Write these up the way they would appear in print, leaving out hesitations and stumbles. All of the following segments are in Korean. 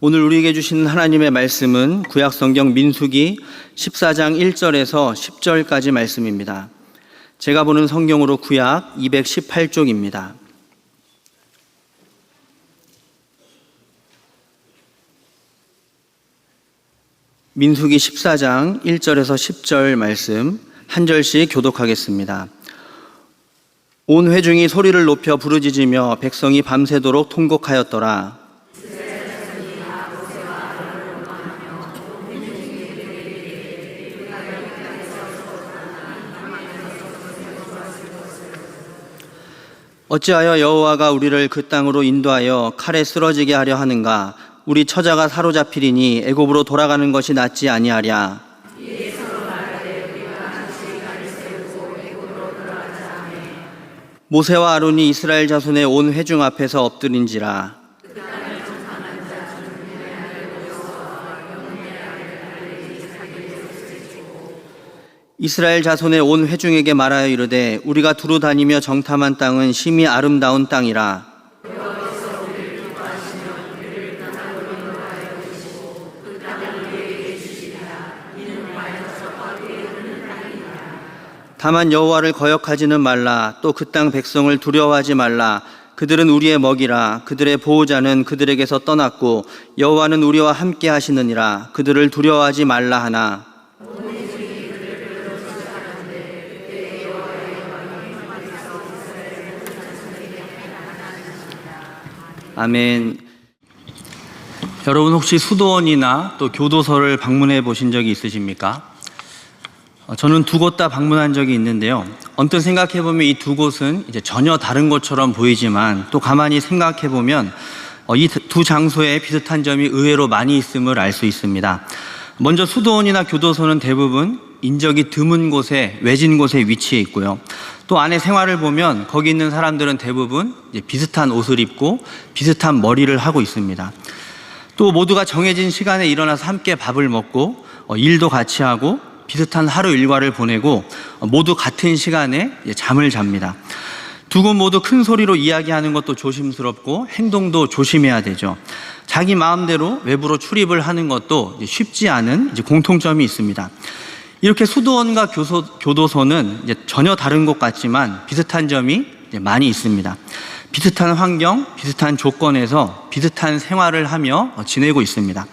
오늘 우리에게 주신 하나님의 말씀은 구약성경 민수기 14장 1절에서 10절까지 말씀입니다. 제가 보는 성경으로 구약 218쪽입니다. 민수기 14장 1절에서 10절 말씀 한 절씩 교독하겠습니다. 온 회중이 소리를 높여 부르짖으며 백성이 밤새도록 통곡하였더라. 어찌하여 여호와가 우리를 그 땅으로 인도하여 칼에 쓰러지게 하려 하는가? 우리 처자가 사로잡히리니 애굽으로 돌아가는 것이 낫지 아니하랴. 모세와 아론이 이스라엘 자손의 온 회중 앞에서 엎드린지라. 이스라엘 자손의 온 회중에게 말하여 이르되 우리가 두루 다니며 정탐한 땅은 심히 아름다운 땅이라. 다만 여호와를 거역하지는 말라. 또 그 땅 백성을 두려워하지 말라. 그들은 우리의 먹이라. 그들의 보호자는 그들에게서 떠났고 여호와는 우리와 함께 하시느니라. 그들을 두려워하지 말라 하나. 아멘. 여러분 혹시 수도원이나 또 교도소를 방문해 보신 적이 있으십니까? 저는 두 곳 다 방문한 적이 있는데요. 언뜻 생각해 보면 이 두 곳은 이제 전혀 다른 것처럼 보이지만 또 가만히 생각해 보면 이 두 장소에 비슷한 점이 의외로 많이 있음을 알 수 있습니다. 먼저 수도원이나 교도소는 대부분 인적이 드문 곳에, 외진 곳에 위치해 있고요. 또 안에 생활을 보면 거기 있는 사람들은 대부분 이제 비슷한 옷을 입고 비슷한 머리를 하고 있습니다. 또 모두가 정해진 시간에 일어나서 함께 밥을 먹고 일도 같이 하고 비슷한 하루 일과를 보내고 모두 같은 시간에 잠을 잡니다. 두 곳 모두 큰 소리로 이야기하는 것도 조심스럽고 행동도 조심해야 되죠. 자기 마음대로 외부로 출입을 하는 것도 쉽지 않은 공통점이 있습니다. 이렇게 수도원과 교도소는 전혀 다른 것 같지만 비슷한 점이 많이 있습니다. 비슷한 환경, 비슷한 조건에서 비슷한 생활을 하며 지내고 있습니다.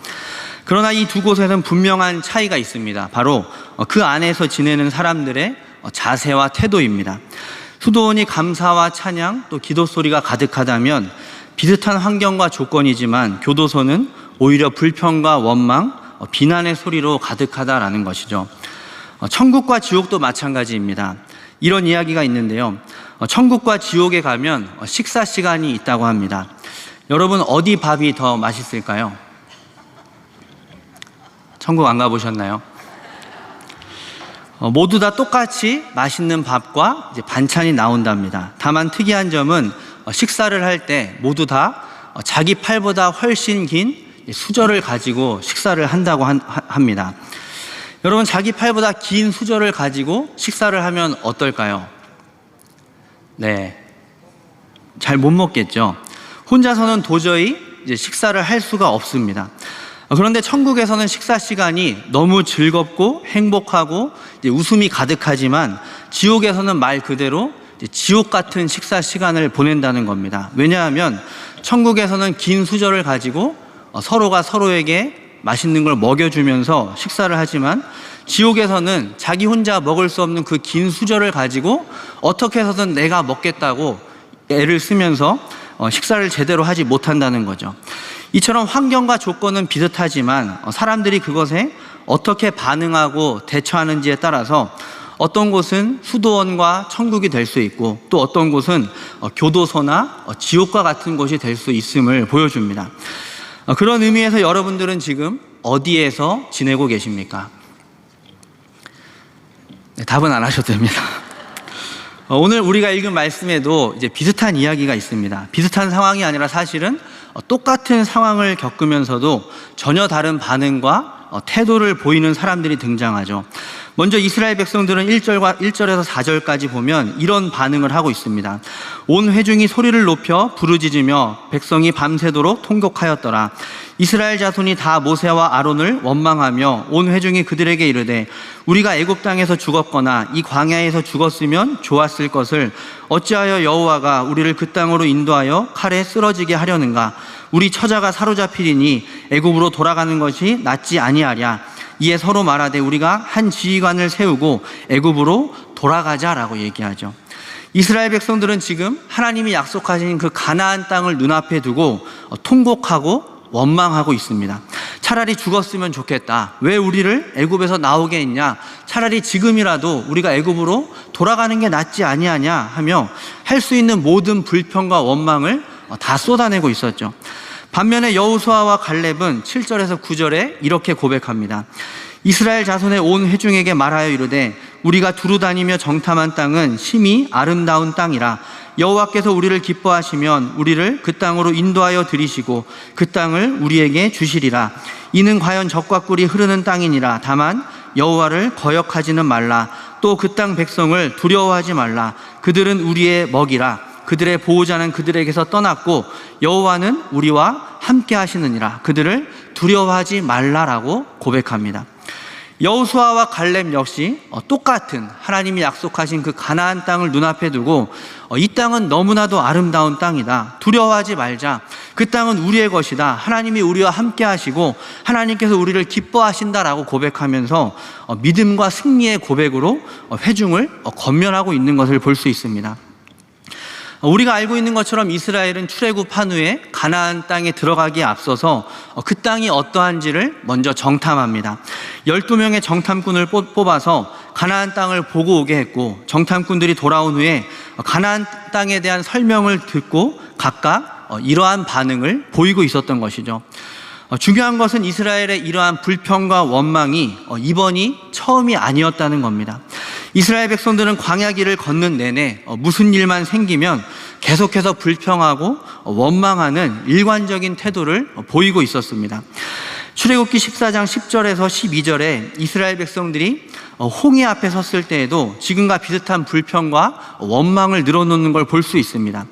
그러나 이 두 곳에는 분명한 차이가 있습니다. 바로 그 안에서 지내는 사람들의 자세와 태도입니다. 수도원이 감사와 찬양, 또 기도 소리가 가득하다면 비슷한 환경과 조건이지만 교도소는 오히려 불평과 원망, 비난의 소리로 가득하다라는 것이죠. 천국과 지옥도 마찬가지입니다. 이런 이야기가 있는데요. 천국과 지옥에 가면 식사 시간이 있다고 합니다. 여러분 어디 밥이 더 맛있을까요? 천국 안 가보셨나요? 모두 다 똑같이 맛있는 밥과 반찬이 나온답니다. 다만 특이한 점은 식사를 할 때 모두 다 자기 팔보다 훨씬 긴 수저를 가지고 식사를 한다고 합니다. 여러분 자기 팔보다 긴 수저를 가지고 식사를 하면 어떨까요? 네, 잘 못 먹겠죠. 혼자서는 도저히 식사를 할 수가 없습니다. 그런데 천국에서는 식사 시간이 너무 즐겁고 행복하고 웃음이 가득하지만 지옥에서는 말 그대로 지옥 같은 식사 시간을 보낸다는 겁니다. 왜냐하면 천국에서는 긴 수저를 가지고 서로가 서로에게 맛있는 걸 먹여주면서 식사를 하지만 지옥에서는 자기 혼자 먹을 수 없는 그 긴 수저를 가지고 어떻게 해서든 내가 먹겠다고 애를 쓰면서 식사를 제대로 하지 못한다는 거죠. 이처럼 환경과 조건은 비슷하지만 사람들이 그것에 어떻게 반응하고 대처하는지에 따라서 어떤 곳은 수도원과 천국이 될 수 있고 또 어떤 곳은 교도소나 지옥과 같은 곳이 될 수 있음을 보여줍니다. 그런 의미에서 여러분들은 지금 어디에서 지내고 계십니까? 네, 답은 안 하셔도 됩니다. 오늘 우리가 읽은 말씀에도 이제 비슷한 이야기가 있습니다. 비슷한 상황이 아니라 사실은 똑같은 상황을 겪으면서도 전혀 다른 반응과 태도를 보이는 사람들이 등장하죠. 먼저 이스라엘 백성들은 1절에서 4절까지 보면 이런 반응을 하고 있습니다. 온 회중이 소리를 높여 부르짖으며 백성이 밤새도록 통곡하였더라. 이스라엘 자손이 다 모세와 아론을 원망하며 온 회중이 그들에게 이르되 우리가 애굽 땅에서 죽었거나 이 광야에서 죽었으면 좋았을 것을 어찌하여 여호와가 우리를 그 땅으로 인도하여 칼에 쓰러지게 하려는가? 우리 처자가 사로잡히리니 애굽으로 돌아가는 것이 낫지 아니하랴. 이에 서로 말하되 우리가 한 지휘관을 세우고 애굽으로 돌아가자라고 얘기하죠. 이스라엘 백성들은 지금 하나님이 약속하신 그 가나안 땅을 눈앞에 두고 통곡하고 원망하고 있습니다. 차라리 죽었으면 좋겠다. 왜 우리를 애굽에서 나오게 했냐? 차라리 지금이라도 우리가 애굽으로 돌아가는 게 낫지 아니하냐 하며 할 수 있는 모든 불평과 원망을 다 쏟아내고 있었죠. 반면에 여호수아와 갈렙은 7절에서 9절에 이렇게 고백합니다. 이스라엘 자손의 온 회중에게 말하여 이르되 우리가 두루 다니며 정탐한 땅은 심히 아름다운 땅이라. 여호와께서 우리를 기뻐하시면 우리를 그 땅으로 인도하여 들이시고 그 땅을 우리에게 주시리라. 이는 과연 젖과 꿀이 흐르는 땅이니라. 다만 여호와를 거역하지는 말라. 또 그 땅 백성을 두려워하지 말라. 그들은 우리의 먹이라. 그들의 보호자는 그들에게서 떠났고 여호와는 우리와 함께 하시느니라. 그들을 두려워하지 말라라고 고백합니다. 여호수아와 갈렙 역시 똑같은 하나님이 약속하신 그 가나안 땅을 눈앞에 두고 이 땅은 너무나도 아름다운 땅이다. 두려워하지 말자. 그 땅은 우리의 것이다. 하나님이 우리와 함께 하시고 하나님께서 우리를 기뻐하신다라고 고백하면서 믿음과 승리의 고백으로 회중을 권면하고 있는 것을 볼 수 있습니다. 우리가 알고 있는 것처럼 이스라엘은 출애굽한 후에 가나안 땅에 들어가기에 앞서서 그 땅이 어떠한지를 먼저 정탐합니다. 12명의 정탐꾼을 뽑아서 가나안 땅을 보고 오게 했고, 정탐꾼들이 돌아온 후에 가나안 땅에 대한 설명을 듣고 각각 이러한 반응을 보이고 있었던 것이죠. 중요한 것은 이스라엘의 이러한 불평과 원망이 이번이 처음이 아니었다는 겁니다. 이스라엘 백성들은 광야길을 걷는 내내 무슨 일만 생기면 계속해서 불평하고 원망하는 일관적인 태도를 보이고 있었습니다. 출애굽기 14장 10절에서 12절에 이스라엘 백성들이 홍해 앞에 섰을 때에도 지금과 비슷한 불평과 원망을 늘어놓는 걸 볼 수 있습니다.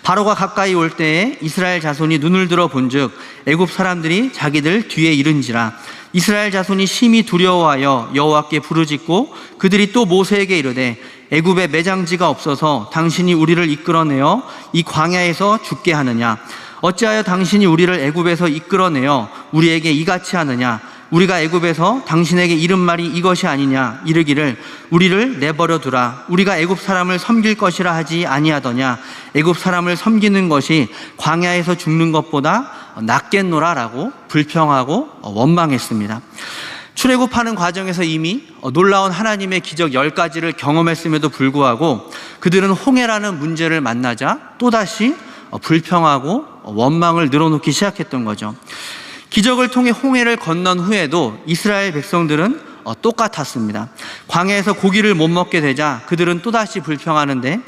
바로가 가까이 올 때에 이스라엘 자손이 눈을 들어 본즉 애굽 사람들이 자기들 뒤에 이른지라. 이스라엘 자손이 심히 두려워하여 여호와께 부르짖고 그들이 또 모세에게 이르되 애굽에 매장지가 없어서 당신이 우리를 이끌어내어 이 광야에서 죽게 하느냐? 어찌하여 당신이 우리를 애굽에서 이끌어내어 우리에게 이같이 하느냐? 우리가 애굽에서 당신에게 이른 말이 이것이 아니냐? 이르기를 우리를 내버려 두라. 우리가 애굽 사람을 섬길 것이라 하지 아니하더냐? 애굽 사람을 섬기는 것이 광야에서 죽는 것보다 낫겠노라라고 불평하고 원망했습니다. 출애굽하는 과정에서 이미 놀라운 하나님의 기적 10가지를 경험했음에도 불구하고 그들은 홍해라는 문제를 만나자 또다시 불평하고 원망을 늘어놓기 시작했던 거죠. 기적을 통해 홍해를 건넌 후에도 이스라엘 백성들은 똑같았습니다. 광야에서 고기를 못 먹게 되자 그들은 또다시 불평하는데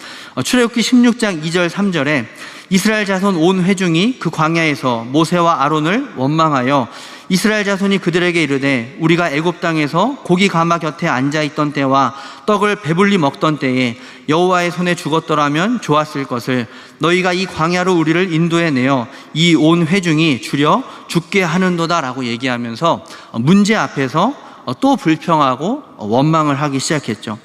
출애굽기 16장 2절 3절에 이스라엘 자손 온 회중이 그 광야에서 모세와 아론을 원망하여 이스라엘 자손이 그들에게 이르되 우리가 애굽 땅에서 고기 가마 곁에 앉아있던 때와 떡을 배불리 먹던 때에 여호와의 손에 죽었더라면 좋았을 것을 너희가 이 광야로 우리를 인도해내어 이 온 회중이 줄여 죽게 하는도다 라고 얘기하면서 문제 앞에서 또 불평하고 원망을 하기 시작했죠.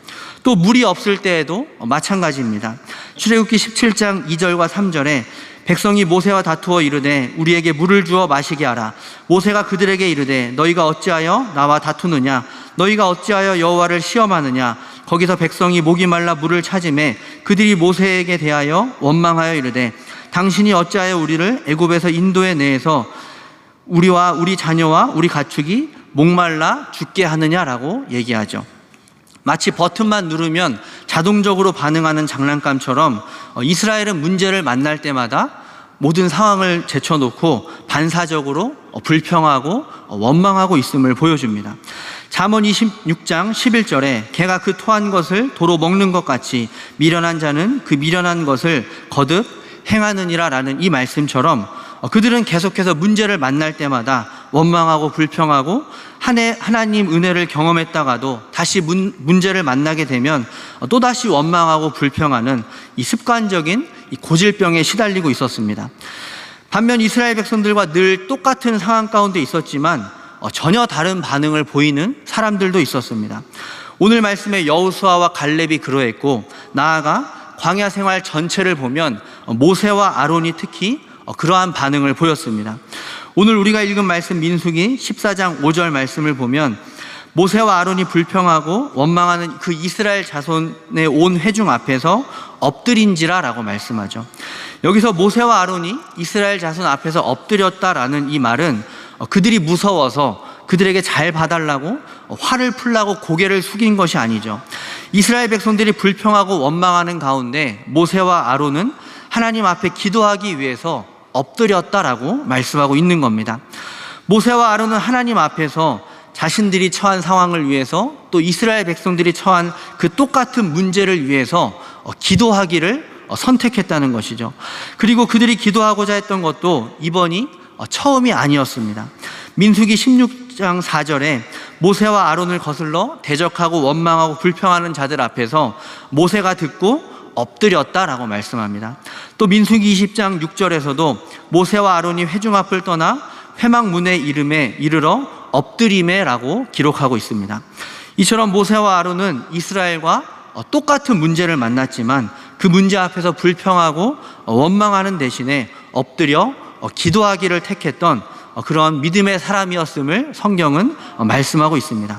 또 물이 없을 때에도 마찬가지입니다. 출애굽기 17장 2절과 3절에 백성이 모세와 다투어 이르되 우리에게 물을 주어 마시게 하라. 모세가 그들에게 이르되 너희가 어찌하여 나와 다투느냐? 너희가 어찌하여 여호와를 시험하느냐? 거기서 백성이 목이 말라 물을 찾으매 그들이 모세에게 대하여 원망하여 이르되 당신이 어찌하여 우리를 애굽에서 인도해 내에서 우리와 우리 자녀와 우리 가축이 목말라 죽게 하느냐라고 얘기하죠. 마치 버튼만 누르면 자동적으로 반응하는 장난감처럼 이스라엘은 문제를 만날 때마다 모든 상황을 제쳐놓고 반사적으로 불평하고 원망하고 있음을 보여줍니다. 잠언 26장 11절에 개가 그 토한 것을 도로 먹는 것 같이 미련한 자는 그 미련한 것을 거듭 행하느니라 라는 이 말씀처럼 그들은 계속해서 문제를 만날 때마다 원망하고 불평하고 하나님 은혜를 경험했다가도 다시 문제를 만나게 되면 또다시 원망하고 불평하는 이 습관적인 이 고질병에 시달리고 있었습니다. 반면 이스라엘 백성들과 늘 똑같은 상황 가운데 있었지만 전혀 다른 반응을 보이는 사람들도 있었습니다. 오늘 말씀에 여호수아와 갈렙이 그러했고, 나아가 광야 생활 전체를 보면 모세와 아론이 특히 그러한 반응을 보였습니다. 오늘 우리가 읽은 말씀 민수기 14장 5절 말씀을 보면 모세와 아론이 불평하고 원망하는 그 이스라엘 자손의 온 회중 앞에서 엎드린지라 라고 말씀하죠. 여기서 모세와 아론이 이스라엘 자손 앞에서 엎드렸다라는 이 말은 그들이 무서워서 그들에게 잘 봐달라고 화를 풀라고 고개를 숙인 것이 아니죠. 이스라엘 백성들이 불평하고 원망하는 가운데 모세와 아론은 하나님 앞에 기도하기 위해서 엎드렸다라고 말씀하고 있는 겁니다. 모세와 아론은 하나님 앞에서 자신들이 처한 상황을 위해서 또 이스라엘 백성들이 처한 그 똑같은 문제를 위해서 기도하기를 선택했다는 것이죠. 그리고 그들이 기도하고자 했던 것도 이번이 처음이 아니었습니다. 민수기 16장 4절에 모세와 아론을 거슬러 대적하고 원망하고 불평하는 자들 앞에서 모세가 듣고 엎드렸다라고 말씀합니다. 또 민수기 20장 6절에서도 모세와 아론이 회중 앞을 떠나 회막문에 이르러 엎드리매라고 기록하고 있습니다. 이처럼 모세와 아론은 이스라엘과 똑같은 문제를 만났지만 그 문제 앞에서 불평하고 원망하는 대신에 엎드려 기도하기를 택했던 그런 믿음의 사람이었음을 성경은 말씀하고 있습니다.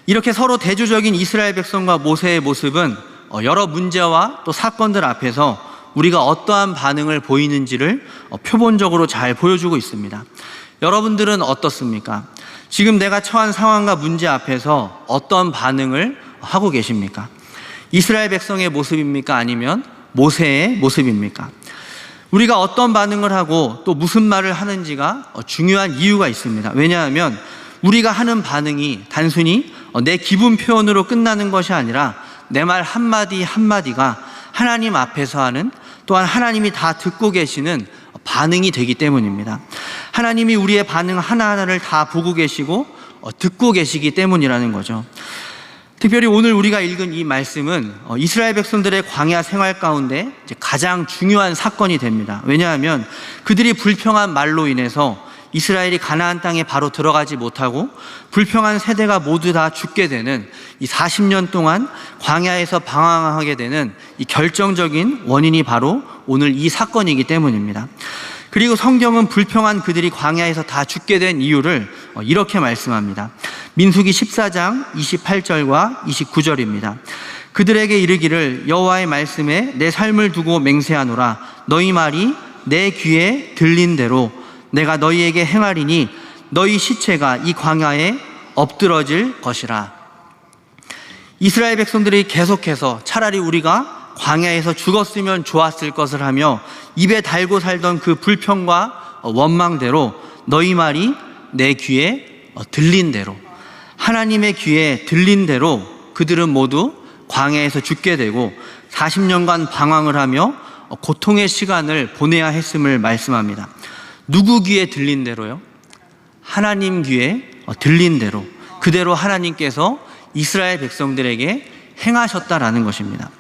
이렇게 서로 대조적인 이스라엘 백성과 모세의 모습은 여러 문제와 또 사건들 앞에서 우리가 어떠한 반응을 보이는지를 표본적으로 잘 보여주고 있습니다. 여러분들은 어떻습니까? 지금 내가 처한 상황과 문제 앞에서 어떤 반응을 하고 계십니까? 이스라엘 백성의 모습입니까? 아니면 모세의 모습입니까? 우리가 어떤 반응을 하고 또 무슨 말을 하는지가 중요한 이유가 있습니다. 왜냐하면 우리가 하는 반응이 단순히 내 기분 표현으로 끝나는 것이 아니라 내 말 한마디 한마디가 하나님 앞에서 하는, 또한 하나님이 다 듣고 계시는 반응이 되기 때문입니다. 하나님이 우리의 반응 하나하나를 다 보고 계시고 듣고 계시기 때문이라는 거죠. 특별히 오늘 우리가 읽은 이 말씀은 이스라엘 백성들의 광야 생활 가운데 가장 중요한 사건이 됩니다. 왜냐하면 그들이 불평한 말로 인해서 이스라엘이 가나안 땅에 바로 들어가지 못하고 불평한 세대가 모두 다 죽게 되는 이 40년 동안 광야에서 방황하게 되는 이 결정적인 원인이 바로 오늘 이 사건이기 때문입니다. 그리고 성경은 불평한 그들이 광야에서 다 죽게 된 이유를 이렇게 말씀합니다. 민수기 14장 28절과 29절입니다. 그들에게 이르기를 여호와의 말씀에 내 삶을 두고 맹세하노라. 너희 말이 내 귀에 들린 대로 내가 너희에게 행하리니 너희 시체가 이 광야에 엎드러질 것이라. 이스라엘 백성들이 계속해서 차라리 우리가 광야에서 죽었으면 좋았을 것을 하며 입에 달고 살던 그 불평과 원망대로 너희 말이 내 귀에 들린 대로, 하나님의 귀에 들린 대로 그들은 모두 광야에서 죽게 되고 40년간 방황을 하며 고통의 시간을 보내야 했음을 말씀합니다. 누구 귀에 들린 대로요? 하나님 귀에 들린 대로, 그대로 하나님께서 이스라엘 백성들에게 행하셨다라는 것입니다.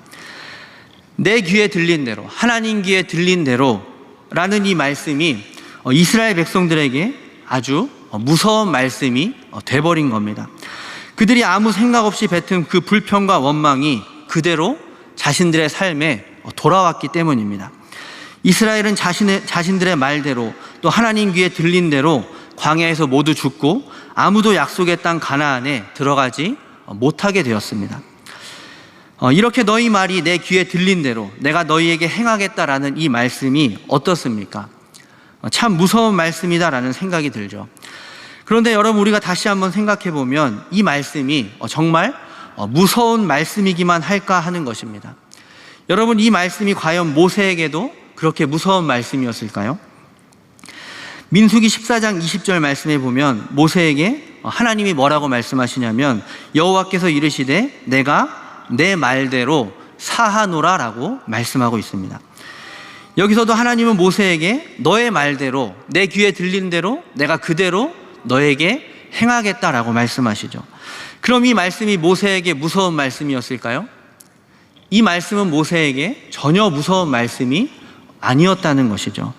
내 귀에 들린 대로, 하나님 귀에 들린 대로라는 이 말씀이 이스라엘 백성들에게 아주 무서운 말씀이 돼버린 겁니다. 그들이 아무 생각 없이 뱉은 그 불평과 원망이 그대로 자신들의 삶에 돌아왔기 때문입니다. 이스라엘은 자신들의 말대로 또 하나님 귀에 들린 대로 광야에서 모두 죽고 아무도 약속의 땅 가나안에 들어가지 못하게 되었습니다. 이렇게 너희 말이 내 귀에 들린 대로 내가 너희에게 행하겠다라는 이 말씀이 어떻습니까? 참 무서운 말씀이다라는 생각이 들죠. 그런데 여러분, 우리가 다시 한번 생각해 보면 이 말씀이 정말 무서운 말씀이기만 할까 하는 것입니다. 여러분, 이 말씀이 과연 모세에게도 그렇게 무서운 말씀이었을까요? 민수기 14장 20절 말씀에 보면 모세에게 하나님이 뭐라고 말씀하시냐면 여호와께서 이르시되 내가 내 말대로 사하노라 라고 말씀하고 있습니다. 여기서도 하나님은 모세에게 너의 말대로, 내 귀에 들리는 대로 내가 그대로 너에게 행하겠다라고 말씀하시죠. 그럼 이 말씀이 모세에게 무서운 말씀이었을까요? 이 말씀은 모세에게 전혀 무서운 말씀이 아니었다는 것이죠.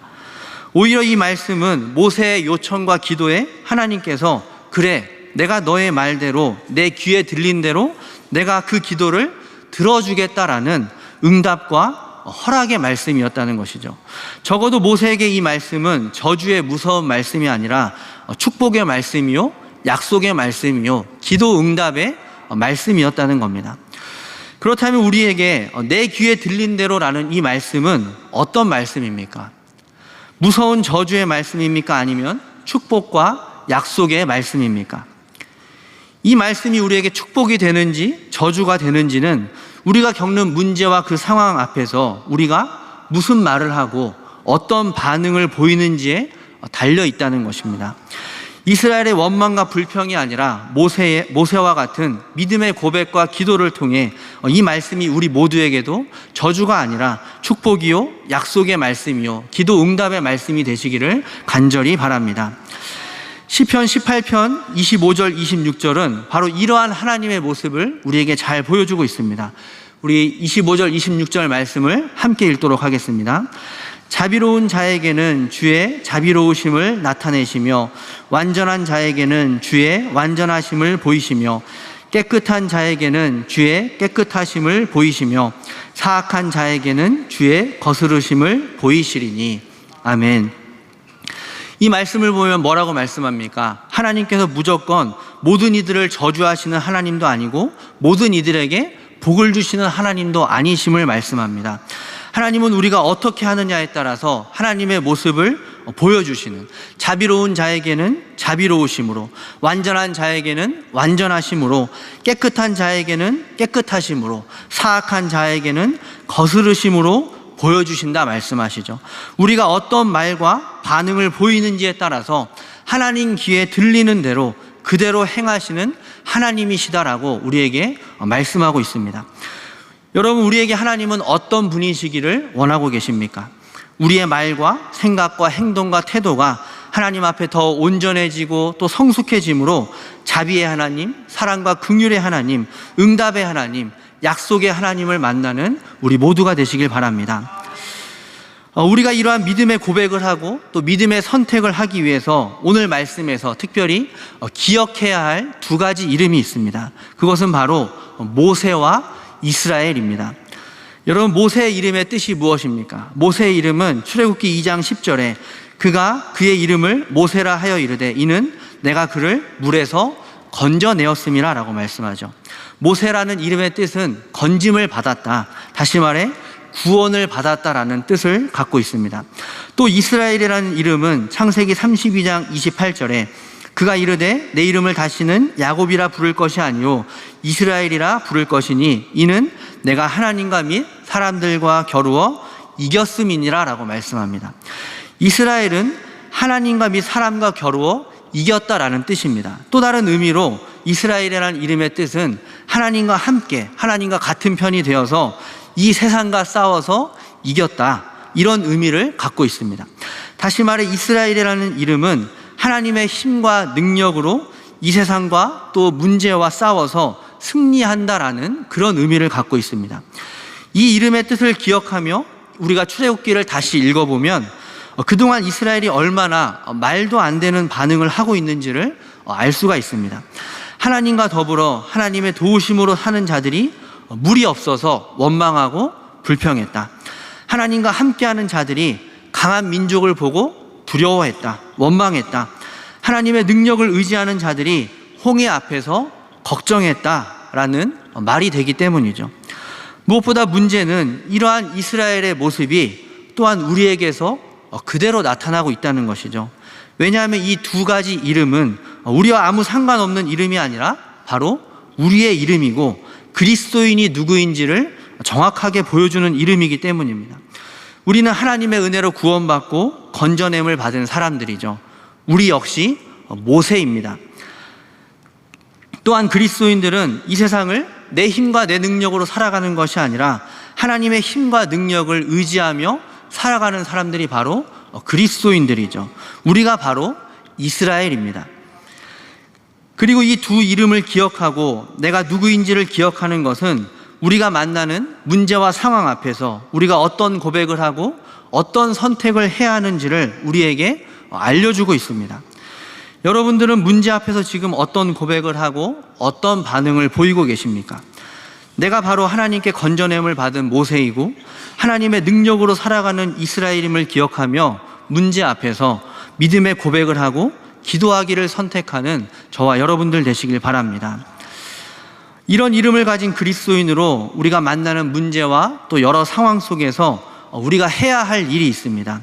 오히려 이 말씀은 모세의 요청과 기도에 하나님께서 그래, 내가 너의 말대로, 내 귀에 들린 대로 내가 그 기도를 들어주겠다라는 응답과 허락의 말씀이었다는 것이죠. 적어도 모세에게 이 말씀은 저주의 무서운 말씀이 아니라 축복의 말씀이요, 약속의 말씀이요, 기도 응답의 말씀이었다는 겁니다. 그렇다면 우리에게 내 귀에 들린 대로라는 이 말씀은 어떤 말씀입니까? 무서운 저주의 말씀입니까? 아니면 축복과 약속의 말씀입니까? 이 말씀이 우리에게 축복이 되는지 저주가 되는지는 우리가 겪는 문제와 그 상황 앞에서 우리가 무슨 말을 하고 어떤 반응을 보이는지에 달려 있다는 것입니다. 이스라엘의 원망과 불평이 아니라 모세와 같은 믿음의 고백과 기도를 통해 이 말씀이 우리 모두에게도 저주가 아니라 축복이요, 약속의 말씀이요, 기도 응답의 말씀이 되시기를 간절히 바랍니다. 시편 18편 25절 26절은 바로 이러한 하나님의 모습을 우리에게 잘 보여주고 있습니다. 우리 25절 26절 말씀을 함께 읽도록 하겠습니다. 자비로운 자에게는 주의 자비로우심을 나타내시며 완전한 자에게는 주의 완전하심을 보이시며 깨끗한 자에게는 주의 깨끗하심을 보이시며 사악한 자에게는 주의 거스르심을 보이시리니. 아멘. 이 말씀을 보면 뭐라고 말씀합니까? 하나님께서 무조건 모든 이들을 저주하시는 하나님도 아니고 모든 이들에게 복을 주시는 하나님도 아니심을 말씀합니다. 하나님은 우리가 어떻게 하느냐에 따라서 하나님의 모습을 보여주시는, 자비로운 자에게는 자비로우심으로, 완전한 자에게는 완전하심으로, 깨끗한 자에게는 깨끗하심으로, 사악한 자에게는 거스르심으로 보여주신다 말씀하시죠. 우리가 어떤 말과 반응을 보이는지에 따라서 하나님 귀에 들리는 대로 그대로 행하시는 하나님이시다라고 우리에게 말씀하고 있습니다. 여러분, 우리에게 하나님은 어떤 분이시기를 원하고 계십니까? 우리의 말과 생각과 행동과 태도가 하나님 앞에 더 온전해지고 또 성숙해짐으로 자비의 하나님, 사랑과 긍휼의 하나님, 응답의 하나님, 약속의 하나님을 만나는 우리 모두가 되시길 바랍니다. 우리가 이러한 믿음의 고백을 하고 또 믿음의 선택을 하기 위해서 오늘 말씀에서 특별히 기억해야 할 두 가지 이름이 있습니다. 그것은 바로 모세와 이스라엘입니다. 여러분, 모세의 이름의 뜻이 무엇입니까? 모세의 이름은 출애굽기 2장 10절에 그가 그의 이름을 모세라 하여 이르되 이는 내가 그를 물에서 건져내었음이라 라고 말씀하죠. 모세라는 이름의 뜻은 건짐을 받았다, 다시 말해 구원을 받았다라는 뜻을 갖고 있습니다. 또 이스라엘이라는 이름은 창세기 32장 28절에 그가 이르되 내 이름을 다시는 야곱이라 부를 것이 아니요 이스라엘이라 부를 것이니 이는 내가 하나님과 및 사람들과 겨루어 이겼음이니라 라고 말씀합니다. 이스라엘은 하나님과 및 사람과 겨루어 이겼다라는 뜻입니다. 또 다른 의미로 이스라엘이라는 이름의 뜻은 하나님과 함께, 하나님과 같은 편이 되어서 이 세상과 싸워서 이겼다, 이런 의미를 갖고 있습니다. 다시 말해 이스라엘이라는 이름은 하나님의 힘과 능력으로 이 세상과 또 문제와 싸워서 승리한다라는 그런 의미를 갖고 있습니다. 이 이름의 뜻을 기억하며 우리가 출애굽기를 다시 읽어보면 그동안 이스라엘이 얼마나 말도 안 되는 반응을 하고 있는지를 알 수가 있습니다. 하나님과 더불어 하나님의 도우심으로 사는 자들이 물이 없어서 원망하고 불평했다. 하나님과 함께하는 자들이 강한 민족을 보고 두려워했다, 원망했다. 하나님의 능력을 의지하는 자들이 홍해 앞에서 걱정했다라는 말이 되기 때문이죠. 무엇보다 문제는 이러한 이스라엘의 모습이 또한 우리에게서 그대로 나타나고 있다는 것이죠. 왜냐하면 이 두 가지 이름은 우리와 아무 상관없는 이름이 아니라 바로 우리의 이름이고 그리스도인이 누구인지를 정확하게 보여주는 이름이기 때문입니다. 우리는 하나님의 은혜로 구원받고 건져냄을 받은 사람들이죠. 우리 역시 모세입니다. 또한 그리스도인들은 이 세상을 내 힘과 내 능력으로 살아가는 것이 아니라 하나님의 힘과 능력을 의지하며 살아가는 사람들이 바로 그리스도인들이죠. 우리가 바로 이스라엘입니다. 그리고 이 두 이름을 기억하고 내가 누구인지를 기억하는 것은 우리가 만나는 문제와 상황 앞에서 우리가 어떤 고백을 하고 어떤 선택을 해야 하는지를 우리에게 알려주고 있습니다. 여러분들은 문제 앞에서 지금 어떤 고백을 하고 어떤 반응을 보이고 계십니까? 내가 바로 하나님께 건져냄을 받은 모세이고 하나님의 능력으로 살아가는 이스라엘임을 기억하며 문제 앞에서 믿음의 고백을 하고 기도하기를 선택하는 저와 여러분들 되시길 바랍니다. 이런 이름을 가진 그리스도인으로 우리가 만나는 문제와 또 여러 상황 속에서 우리가 해야 할 일이 있습니다.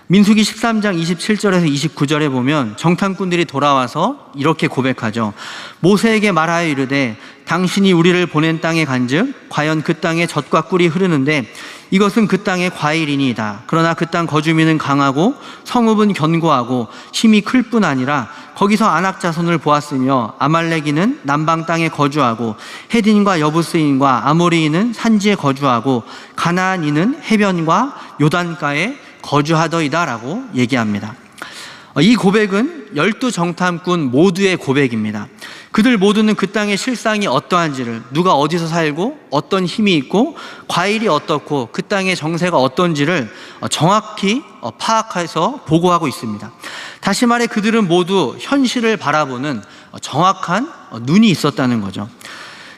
민수기 13장 27절에서 29절에 보면 정탐꾼들이 돌아와서 이렇게 고백하죠. 모세에게 말하여 이르되 당신이 우리를 보낸 땅에 간즉 과연 그 땅에 젖과 꿀이 흐르는데 이것은 그 땅의 과일이니이다. 그러나 그 땅 거주민은 강하고 성읍은 견고하고 힘이 클 뿐 아니라 거기서 아낙 자손을 보았으며 아말렉인은 남방 땅에 거주하고 헤딘과 여부스인과 아모리인은 산지에 거주하고 가나안인은 해변과 요단가에 거주하더이다라고 얘기합니다. 이 고백은 12정탐꾼 모두의 고백입니다. 그들 모두는 그 땅의 실상이 어떠한지를, 누가 어디서 살고 어떤 힘이 있고 과일이 어떻고 그 땅의 정세가 어떤지를 정확히 파악해서 보고하고 있습니다. 다시 말해 그들은 모두 현실을 바라보는 정확한 눈이 있었다는 거죠.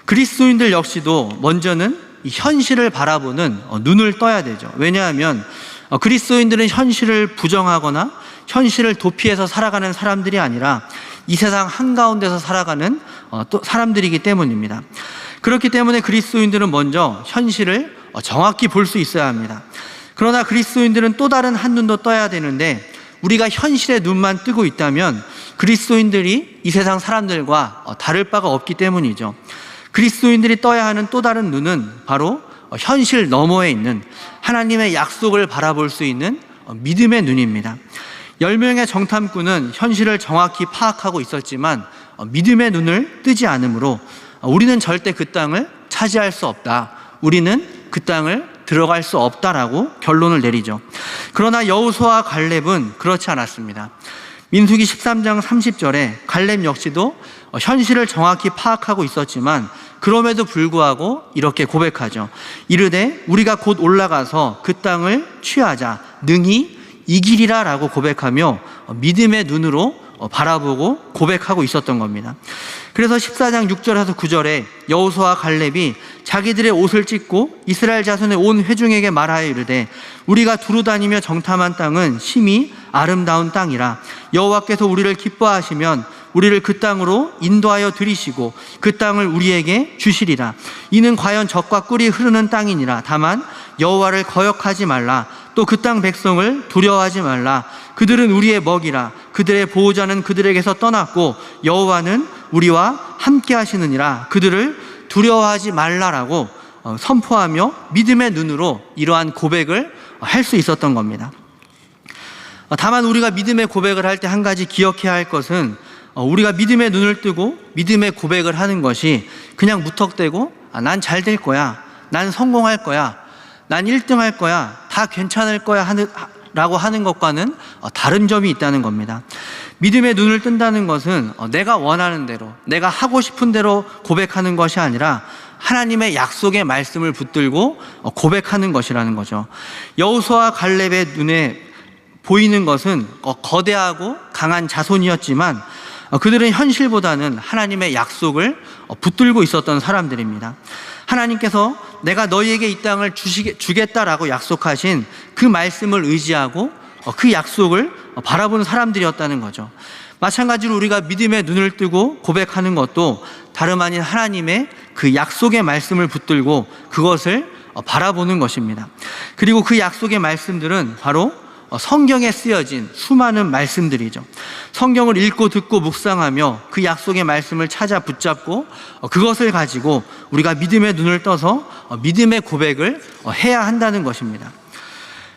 그리스도인들 역시도 먼저는 이 현실을 바라보는 눈을 떠야 되죠. 왜냐하면 그리스도인들은 현실을 부정하거나 현실을 도피해서 살아가는 사람들이 아니라 이 세상 한가운데서 살아가는 또 사람들이기 때문입니다. 그렇기 때문에 그리스도인들은 먼저 현실을 정확히 볼 수 있어야 합니다. 그러나 그리스도인들은 또 다른 한눈도 떠야 되는데 우리가 현실의 눈만 뜨고 있다면 그리스도인들이 이 세상 사람들과 다를 바가 없기 때문이죠. 그리스도인들이 떠야 하는 또 다른 눈은 바로 현실 너머에 있는 하나님의 약속을 바라볼 수 있는 믿음의 눈입니다. 10명의 정탐꾼은 현실을 정확히 파악하고 있었지만 믿음의 눈을 뜨지 않으므로 우리는 절대 그 땅을 차지할 수 없다. 우리는 그 땅을 들어갈 수 없다라고 결론을 내리죠. 그러나 여호수아와 갈렙은 그렇지 않았습니다. 민수기 13장 30절에 갈렙 역시도 현실을 정확히 파악하고 있었지만 그럼에도 불구하고 이렇게 고백하죠. 이르되 우리가 곧 올라가서 그 땅을 취하자 능히 이기리라 라고 고백하며 믿음의 눈으로 바라보고 고백하고 있었던 겁니다. 그래서 14장 6절에서 9절에 여호수아와 갈렙이 자기들의 옷을 찢고 이스라엘 자손의 온 회중에게 말하여 이르되 우리가 두루 다니며 정탐한 땅은 심히 아름다운 땅이라 여호와께서 우리를 기뻐하시면 우리를 그 땅으로 인도하여 들이시고 그 땅을 우리에게 주시리라. 이는 과연 젖과 꿀이 흐르는 땅이니라. 다만 여호와를 거역하지 말라. 또 그 땅 백성을 두려워하지 말라. 그들은 우리의 먹이라. 그들의 보호자는 그들에게서 떠났고 여호와는 우리와 함께 하시느니라. 그들을 두려워하지 말라라고 선포하며 믿음의 눈으로 이러한 고백을 할 수 있었던 겁니다. 다만 우리가 믿음의 고백을 할 때 한 가지 기억해야 할 것은 우리가 믿음의 눈을 뜨고 믿음의 고백을 하는 것이 그냥 무턱대고 난 잘 될 거야, 난 성공할 거야, 난 1등 할 거야, 다 괜찮을 거야 라고 하는 것과는 다른 점이 있다는 겁니다. 믿음의 눈을 뜬다는 것은 내가 원하는 대로, 내가 하고 싶은 대로 고백하는 것이 아니라 하나님의 약속의 말씀을 붙들고 고백하는 것이라는 거죠. 여호수아와 갈렙의 눈에 보이는 것은 거대하고 강한 자손이었지만 그들은 현실보다는 하나님의 약속을 붙들고 있었던 사람들입니다. 하나님께서 내가 너희에게 이 땅을 주겠다라고 약속하신 그 말씀을 의지하고 그 약속을 바라보는 사람들이었다는 거죠. 마찬가지로 우리가 믿음의 눈을 뜨고 고백하는 것도 다름 아닌 하나님의 그 약속의 말씀을 붙들고 그것을 바라보는 것입니다. 그리고 그 약속의 말씀들은 바로 성경에 쓰여진 수많은 말씀들이죠. 성경을 읽고 듣고 묵상하며 그 약속의 말씀을 찾아 붙잡고 그것을 가지고 우리가 믿음의 눈을 떠서 믿음의 고백을 해야 한다는 것입니다.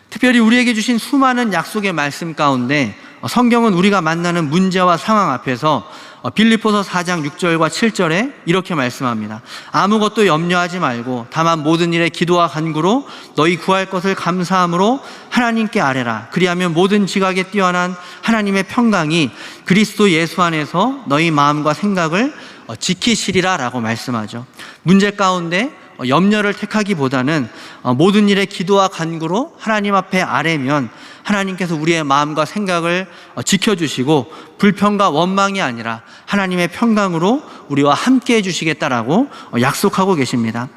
특별히 우리에게 주신 수많은 약속의 말씀 가운데 성경은 우리가 만나는 문제와 상황 앞에서 빌립보서 4장 6절과 7절에 이렇게 말씀합니다. 아무것도 염려하지 말고 다만 모든 일에 기도와 간구로 너희 구할 것을 감사함으로 하나님께 아뢰라. 그리하면 모든 지각에 뛰어난 하나님의 평강이 그리스도 예수 안에서 너희 마음과 생각을 지키시리라 라고 말씀하죠. 문제 가운데 염려를 택하기보다는 모든 일에 기도와 간구로 하나님 앞에 아뢰면 하나님께서 우리의 마음과 생각을 지켜주시고 불평과 원망이 아니라 하나님의 평강으로 우리와 함께 해주시겠다라고 약속하고 계십니다.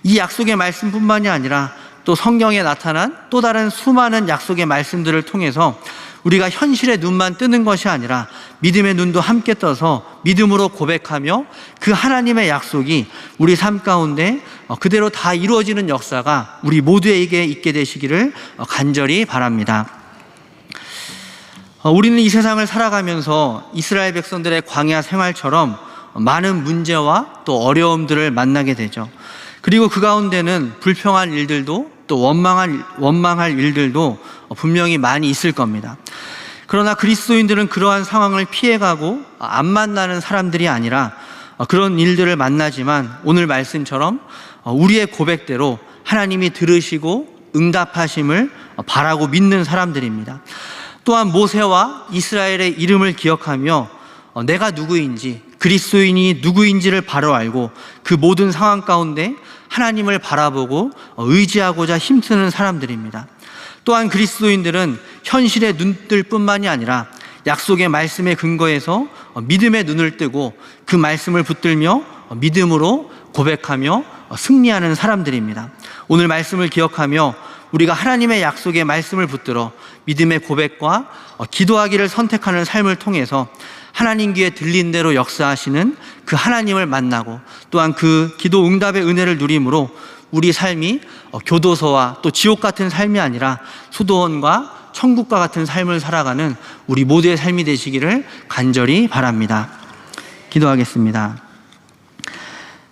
이 약속의 말씀뿐만이 아니라 또 성경에 나타난 또 다른 수많은 약속의 말씀들을 통해서 우리가 현실의 눈만 뜨는 것이 아니라 믿음의 눈도 함께 떠서 믿음으로 고백하며 그 하나님의 약속이 우리 삶 가운데 그대로 다 이루어지는 역사가 우리 모두에게 있게 되시기를 간절히 바랍니다. 우리는 이 세상을 살아가면서 이스라엘 백성들의 광야 생활처럼 많은 문제와 또 어려움들을 만나게 되죠. 그리고 그 가운데는 불평한 일들도 또 원망할 일들도 분명히 많이 있을 겁니다. 그러나 그리스도인들은 그러한 상황을 피해가고 안 만나는 사람들이 아니라 그런 일들을 만나지만 오늘 말씀처럼 우리의 고백대로 하나님이 들으시고 응답하심을 바라고 믿는 사람들입니다. 또한 모세와 이스라엘의 이름을 기억하며 내가 누구인지 그리스도인이 누구인지를 바로 알고 그 모든 상황 가운데 하나님을 바라보고 의지하고자 힘쓰는 사람들입니다. 또한 그리스도인들은 현실의 눈뜰 뿐만이 아니라 약속의 말씀에 근거해서 믿음의 눈을 뜨고 그 말씀을 붙들며 믿음으로 고백하며 승리하는 사람들입니다. 오늘 말씀을 기억하며 우리가 하나님의 약속의 말씀을 붙들어 믿음의 고백과 기도하기를 선택하는 삶을 통해서 하나님 귀에 들린 대로 역사하시는 그 하나님을 만나고 또한 그 기도 응답의 은혜를 누림으로 우리 삶이 교도소와 또 지옥 같은 삶이 아니라 수도원과 천국과 같은 삶을 살아가는 우리 모두의 삶이 되시기를 간절히 바랍니다. 기도하겠습니다.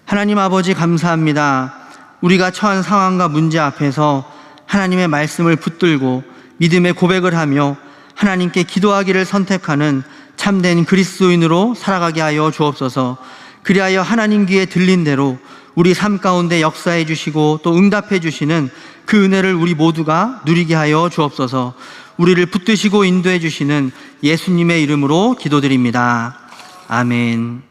하나님 아버지 감사합니다. 우리가 처한 상황과 문제 앞에서 하나님의 말씀을 붙들고 믿음의 고백을 하며 하나님께 기도하기를 선택하는 참된 그리스도인으로 살아가게 하여 주옵소서. 그리하여 하나님 귀에 들린 대로 우리 삶 가운데 역사해 주시고 또 응답해 주시는 그 은혜를 우리 모두가 누리게 하여 주옵소서. 우리를 붙드시고 인도해 주시는 예수님의 이름으로 기도드립니다. 아멘.